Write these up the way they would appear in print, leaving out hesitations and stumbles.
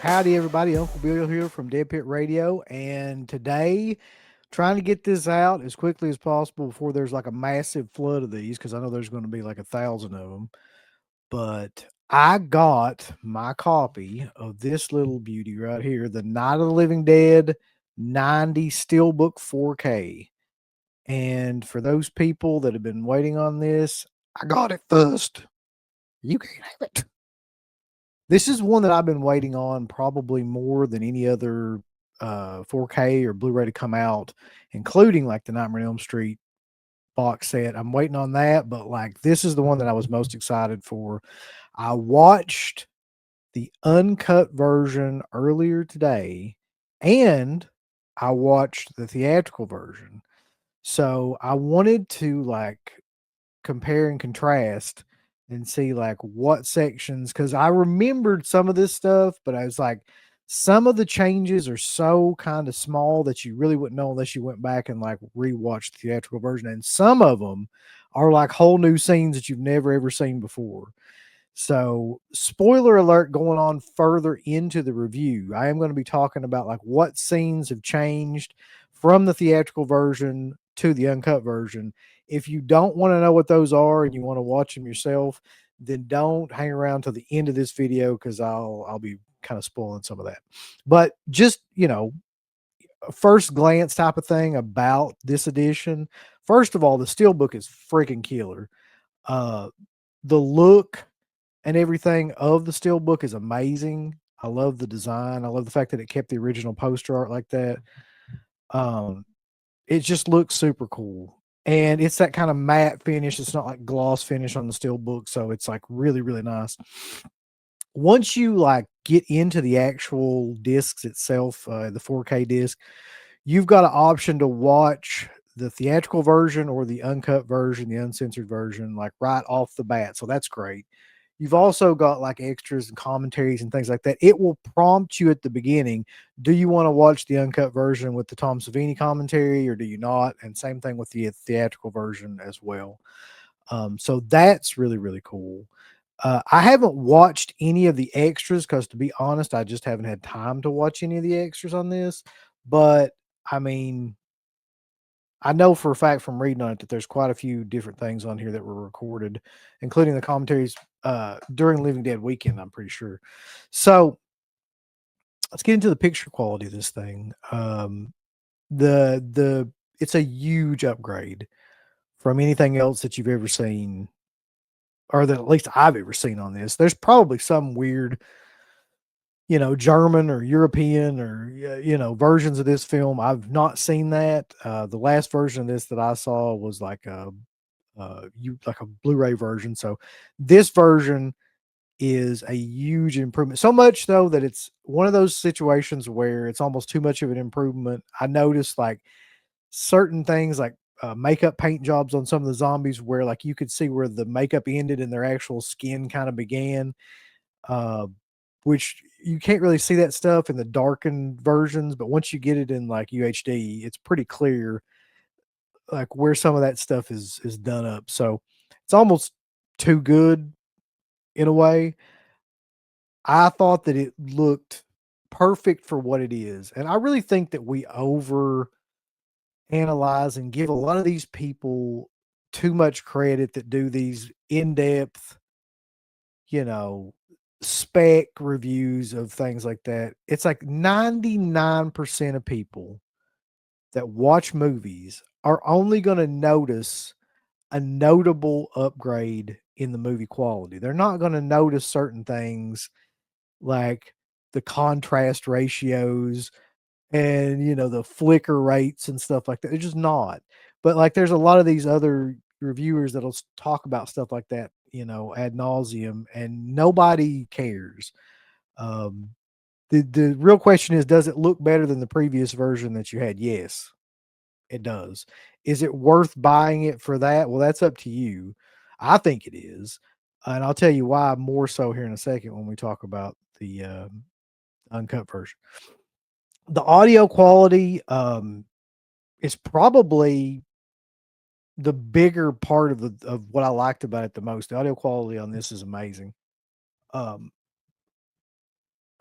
Howdy, everybody. Uncle Bill here from DEADPIT Radio. And today, trying to get this out as quickly as possible before there's like a massive flood of these, because I know there's going to be like 1,000 of them. But I got my copy of this little beauty right here, the Night of the Living Dead 90 Steelbook 4K. And for those people that have been waiting on this, I got it first. You can't have it. This is one that I've been waiting on probably more than any other 4K or Blu-ray to come out, including like the Nightmare on Elm Street box set. I'm waiting on that, but like this is the one that I was most excited for. I watched the uncut version earlier today, and I watched the theatrical version. So I wanted to like compare and contrast and see like what sections, because I remembered some of this stuff, but I was like, some of the changes are so kind of small that you really wouldn't know unless you went back and like rewatched the theatrical version. And some of them are like whole new scenes that you've never ever seen before. So, spoiler alert, going on further into the review, I am going to be talking about like what scenes have changed from the theatrical version to the uncut version. If you don't want to know what those are and you want to watch them yourself, then don't hang around to the end of this video because I'll be kind of spoiling some of that. But just, a first glance type of thing about this edition. First of all, the steelbook is freaking killer. Uh the look and everything of the steelbook is amazing. I love the design. I love the fact that it kept the original poster art like that. Um, it just looks super cool. And it's that kind of matte finish. It's not like gloss finish on the steelbook, so it's like really, really nice. Once you like get into the actual discs itself, the 4K disc, you've got an option to watch the theatrical version or the uncut version, the uncensored version, like right off the bat. So that's great. You've also got like extras and commentaries and things like that. It will prompt you at the beginning. Do you want to watch the uncut version with the Tom Savini commentary or do you not? And same thing with the theatrical version as well. So that's really, really cool. I haven't watched any of the extras because, to be honest, I just haven't had time to watch any of the extras on this. But I mean, I know for a fact from reading on it that there's quite a few different things on here that were recorded, including the commentaries during Living Dead weekend, I'm pretty sure. So let's get into the picture quality of this thing. The it's a huge upgrade from anything else that you've ever seen, or that at least I've ever seen on this. There's probably some weird, German or European or versions of this film. I've not seen that. The last version of this that I saw was like like a Blu-ray version. So this version is a huge improvement. So much though that it's one of those situations where it's almost too much of an improvement. I noticed like certain things like makeup paint jobs on some of the zombies where like you could see where the makeup ended and their actual skin kind of began, uh, which you can't really see that stuff in the darkened versions, but once you get it in like UHD, it's pretty clear like where some of that stuff is done up. So it's almost too good in a way. I thought that it looked perfect for what it is. And I really think that we over analyze and give a lot of these people too much credit that do these in-depth, you know, spec reviews of things like that. It's like 99% of people that watch movies are only going to notice a notable upgrade in the movie quality. They're not going to notice certain things like the contrast ratios and the flicker rates and stuff like that. They're just not. But like there's a lot of these other reviewers that'll talk about stuff like that, ad nauseum, and nobody cares. Um, the real question is, does it look better than the previous version that you had? Yes, it does. Is it worth buying it for that? Well, that's up to you. I think it is. And I'll tell you why more so here in a second when we talk about the uncut version. The audio quality is probably the bigger part of what I liked about it the most. The audio quality on this is amazing. Um,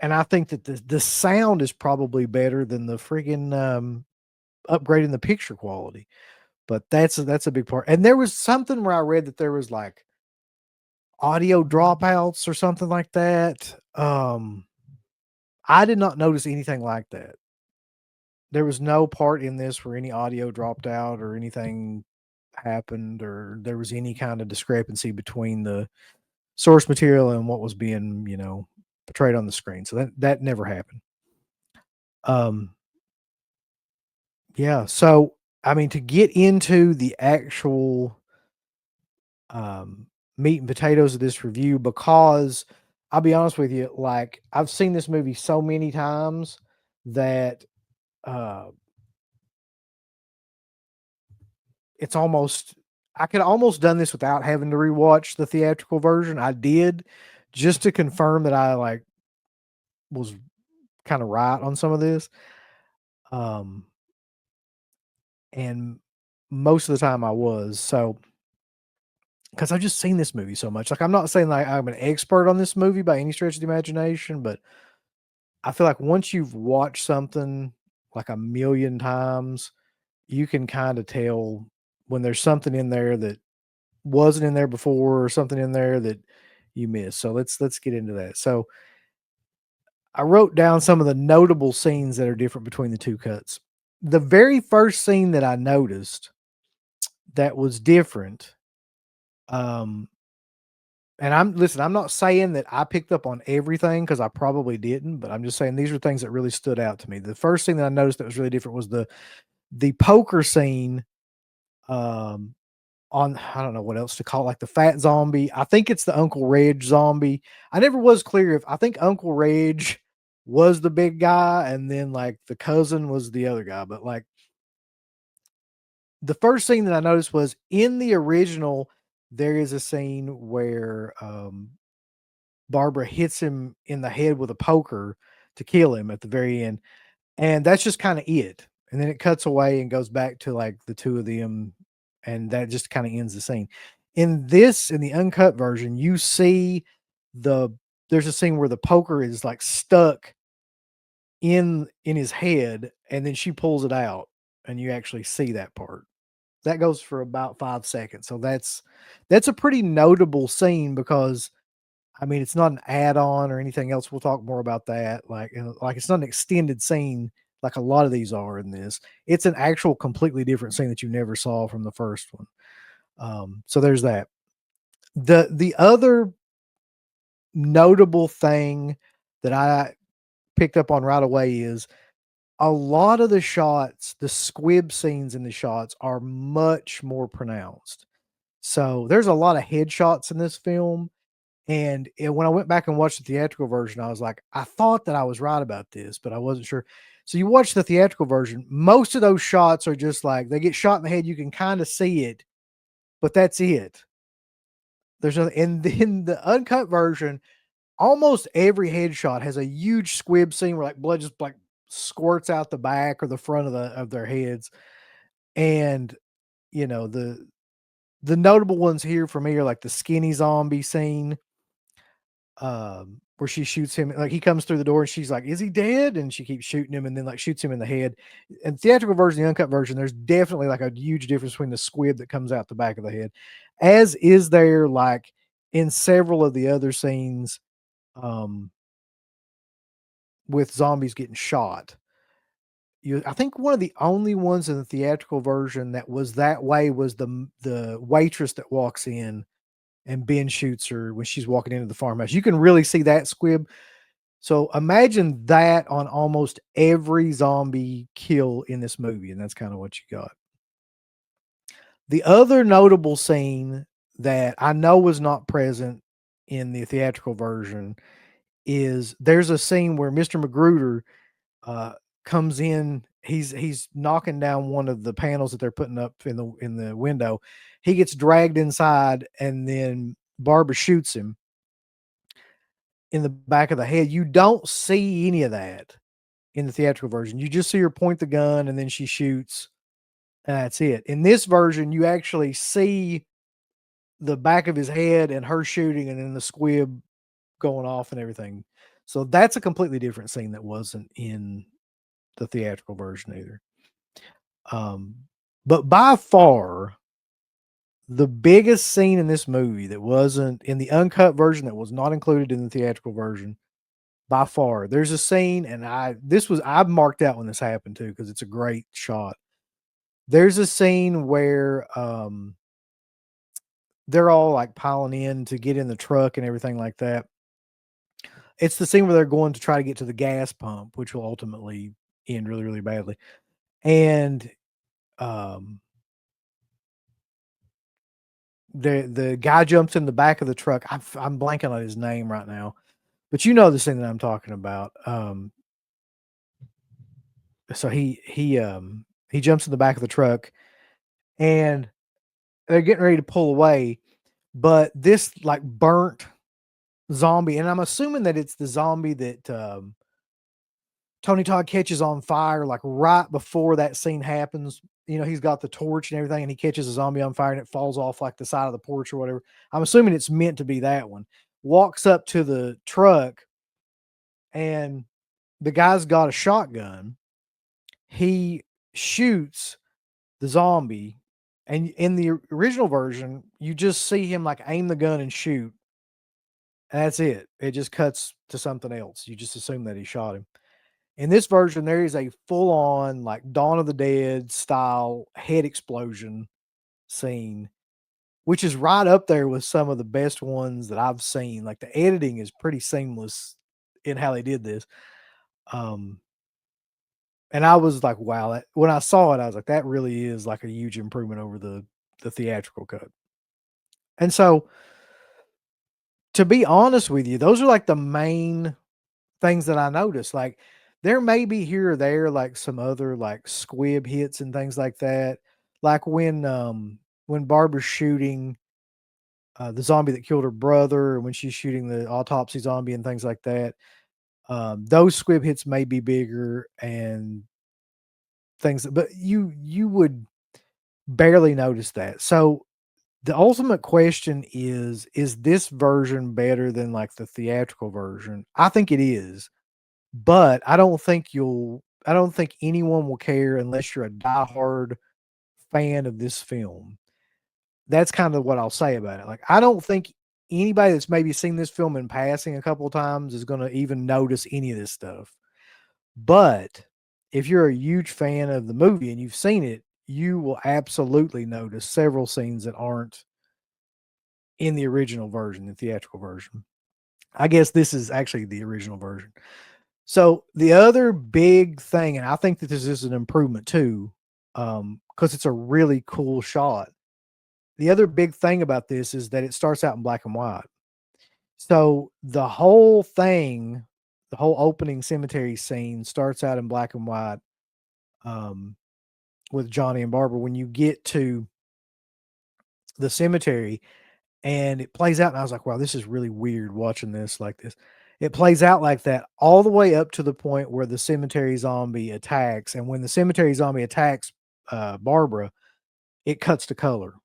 and I think that the sound is probably better than the friggin' upgrading the picture quality. But that's a big part. And there was something where I read that there was like audio dropouts or something like that. I did not notice anything like that. There was no part in this where any audio dropped out or anything happened or there was any kind of discrepancy between the source material and what was being, portrayed on the screen. So that never happened. Um, yeah. So I mean, to get into the actual um, meat and potatoes of this review, because I'll be honest with you, like I've seen this movie so many times that uh, it's almost I could almost done this without having to rewatch the theatrical version. I did just to confirm that I like was kind of right on some of this. Um, and most of the time I was. So because I've just seen this movie so much. Like I'm not saying like I'm an expert on this movie by any stretch of the imagination, but I feel like once you've watched something like a million times, you can kind of tell when there's something in there that wasn't in there before or something in there that you missed. So let's get into that. So I wrote down some of the notable scenes that are different between the two cuts. The very first scene that I noticed that was different, um, and I'm not saying that I picked up on everything because I probably didn't, but I'm just saying these are things that really stood out to me. The first thing that I noticed that was really different was the poker scene, um, on I don't know what else to call it, like the fat zombie. I think it's the Uncle Reg zombie. I never was clear if I think Uncle Reg was the big guy and then like the cousin was the other guy, but like the first thing that I noticed was in the original, there is a scene where Barbara hits him in the head with a poker to kill him at the very end. And that's just kinda it, and then it cuts away and goes back to, like, the 2 of them, and that just kinda ends the scene. In the uncut version, you see the there's a scene where the poker is, like, stuck in his head, and then she pulls it out, and you actually see that part. That goes for about 5 seconds, so that's a pretty notable scene because I mean, it's not an add-on or anything else. We'll talk more about that. Like it's not an extended scene like a lot of these are in this. It's an actual completely different scene that you never saw from the first one. So there's that. The other notable thing that I picked up on right away is a lot of the shots, the squib scenes in the shots are much more pronounced. So there's a lot of headshots in this film. And when I went back and watched the theatrical version, I was like, I thought that I was right about this, but I wasn't sure. So you watch the theatrical version, most of those shots are just like they get shot in the head. You can kind of see it, but that's it. There's nothing. And then the uncut version, almost every headshot has a huge squib scene where like blood just like squirts out the back or the front of their heads. And you know, the notable ones here for me are like the skinny zombie scene, where she shoots him, like, he comes through the door and she's like, "Is he dead?" And she keeps shooting him and then, like, shoots him in the head. And theatrical version, the uncut version, there's definitely, like, a huge difference between the squib that comes out the back of the head, as is there, like, in several of the other scenes, um, with zombies getting shot. I think one of the only ones in the theatrical version that was that way was the waitress that walks in and Ben shoots her when she's walking into the farmhouse. You can really see that squib. So imagine that on almost every zombie kill in this movie, and that's kind of what you got. The other notable scene that I know was not present in the theatrical version is there's a scene where Mr. Magruder uh, comes in. He's knocking down one of the panels that they're putting up in the window. He gets dragged inside, and then Barbara shoots him in the back of the head. You don't see any of that in the theatrical version. You just see her point the gun and then she shoots, and that's it. In this version, you actually see the back of his head and her shooting and then the squib going off and everything. So that's a completely different scene that wasn't in the theatrical version either. Um, but by far, the biggest scene in this movie that wasn't in the uncut version, that was not included in the theatrical version, by far, there's a scene, and I've marked out when this happened too because it's a great shot. There's a scene where they're all like piling in to get in the truck and everything like that. It's the scene where they're going to try to get to the gas pump, which will ultimately end really, really badly. And um, the guy jumps in the back of the truck. I'm blanking on his name right now, but you know the scene that I'm talking about. So he jumps in the back of the truck, and they're getting ready to pull away, but this like burnt zombie, and I'm assuming that it's the zombie that Tony Todd catches on fire, like right before that scene happens. You know, he's got the torch and everything, and he catches a zombie on fire and it falls off like the side of the porch or whatever. I'm assuming it's meant to be that one. Walks up to the truck, and the guy's got a shotgun. He shoots the zombie, and in the original version, you just see him like aim the gun and shoot. And that's it. It just cuts to something else. You just assume that he shot him. In this version, there is a full on like Dawn of the Dead style head explosion scene, which is right up there with some of the best ones that I've seen. Like the editing is pretty seamless in how they did this. Um, and I was like, wow, when I saw it, I was like, that really is like a huge improvement over the theatrical cut. And so, to be honest with you, those are like the main things that I noticed. Like there may be here or there like some other like squib hits and things like that. Like when Barbara's shooting the zombie that killed her brother, and when she's shooting the autopsy zombie and things like that. Those squib hits may be bigger and things, but you would barely notice that. So the ultimate question is this version better than like the theatrical version? I think it is, but I don't think anyone will care unless you're a diehard fan of this film. That's kind of what I'll say about it. Like, I don't think anybody that's maybe seen this film in passing a couple of times is going to even notice any of this stuff. But if you're a huge fan of the movie and you've seen it, you will absolutely notice several scenes that aren't in the original version, the theatrical version. I guess this is actually the original version. So the other big thing, and I think that this is an improvement too, because it's a really cool shot. The other big thing about this is that it starts out in black and white. So the whole thing, the whole opening cemetery scene starts out in black and white, um, with Johnny and Barbara. When you get to the cemetery, and it plays out, and I was like, wow, this is really weird watching this like this. It plays out like that all the way up to the point where the cemetery zombie attacks. And when the cemetery zombie attacks Barbara, it cuts to color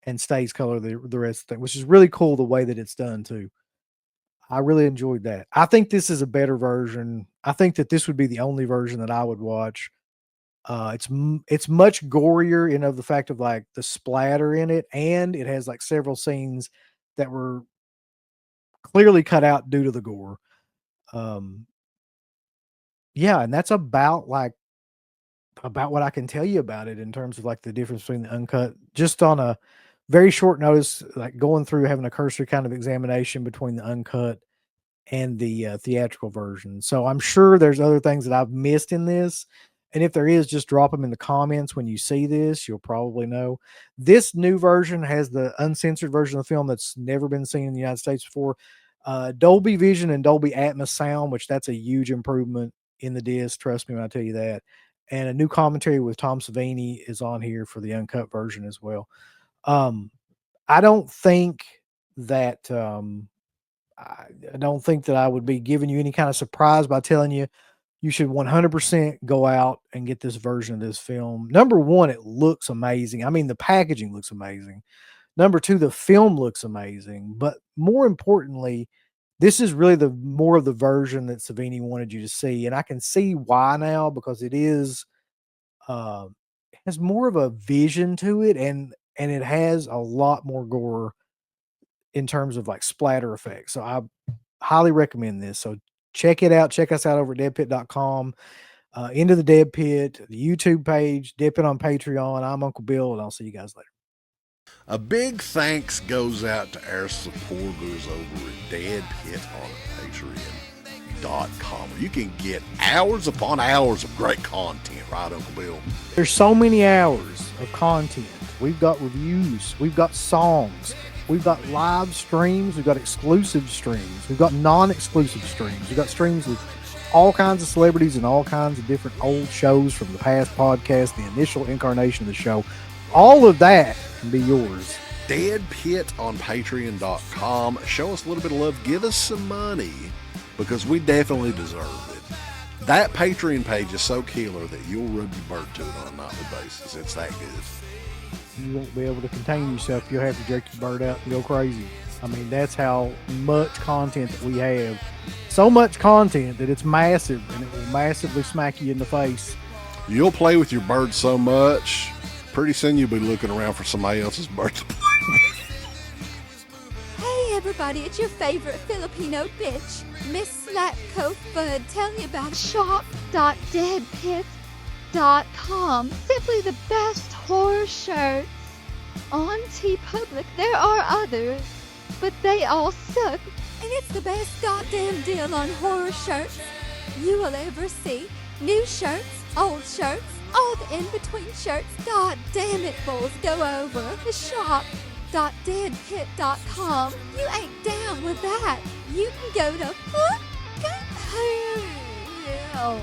and stays color the rest of the thing, which is really cool the way that it's done too. I really enjoyed that. I think this is a better version. I think that this would be the only version that I would watch. It's much gorier in of the fact of like the splatter in it, and it has like several scenes that were clearly cut out due to the gore. Um, yeah, and that's about what I can tell you about it in terms of like the difference between the uncut. Just on a very short notice, like going through having a cursory kind of examination between the uncut and the theatrical version. So I'm sure there's other things that I've missed in this. And if there is, just drop them in the comments when you see this. You'll probably know. This new version has the uncensored version of the film that's never been seen in the United States before. Dolby Vision and Dolby Atmos sound, which that's a huge improvement in the disc. Trust me when I tell you that. And a new commentary with Tom Savini is on here for the uncut version as well. Um, I don't think that I don't think that I would be giving you any kind of surprise by telling you you should 100% go out and get this version of this film. Number one, it looks amazing. I mean, the packaging looks amazing. Number two, the film looks amazing. But more importantly, this is really the more of the version that Savini wanted you to see, and I can see why now because it is uh, has more of a vision to it, and it has a lot more gore in terms of like splatter effects. So I highly recommend this. So check it out. Check us out over at deadpit.com. Into the Dead Pit, the YouTube page, Dead Pit on Patreon. I'm Uncle Bill, and I'll see you guys later. A big thanks goes out to our supporters over at DeadPitOnPatreon.com. You can get hours upon hours of great content, right, Uncle Bill? There's so many hours of content. We've got reviews. We've got songs. We've got live streams. We've got exclusive streams. We've got non-exclusive streams. We've got streams with all kinds of celebrities and all kinds of different old shows from the past podcast, the initial incarnation of the show. All of that can be yours. DeadPitOnPatreon.com. Show us a little bit of love. Give us some money because we definitely deserve it. That Patreon page is so killer that you'll rub your bird to it on a nightly basis. It's that good. You won't be able to contain yourself. You'll have to jerk your bird out and go crazy. I mean, that's how much content that we have. So much content that it's massive, and it will massively smack you in the face. You'll play with your bird so much, pretty soon you'll be looking around for somebody else's bird to play with. Hey everybody, it's your favorite Filipino bitch, Miss Slatko Fudd, telling you about shop.deadpit.com. Simply the best horror shirts on TeePublic. There are others, but they all suck. And it's the best goddamn deal on horror shirts you will ever see. New shirts, old shirts, all the in-between shirts. God damn it, bulls, go over the shop.deadpit.com. You ain't down with that. You can go to fucking hell.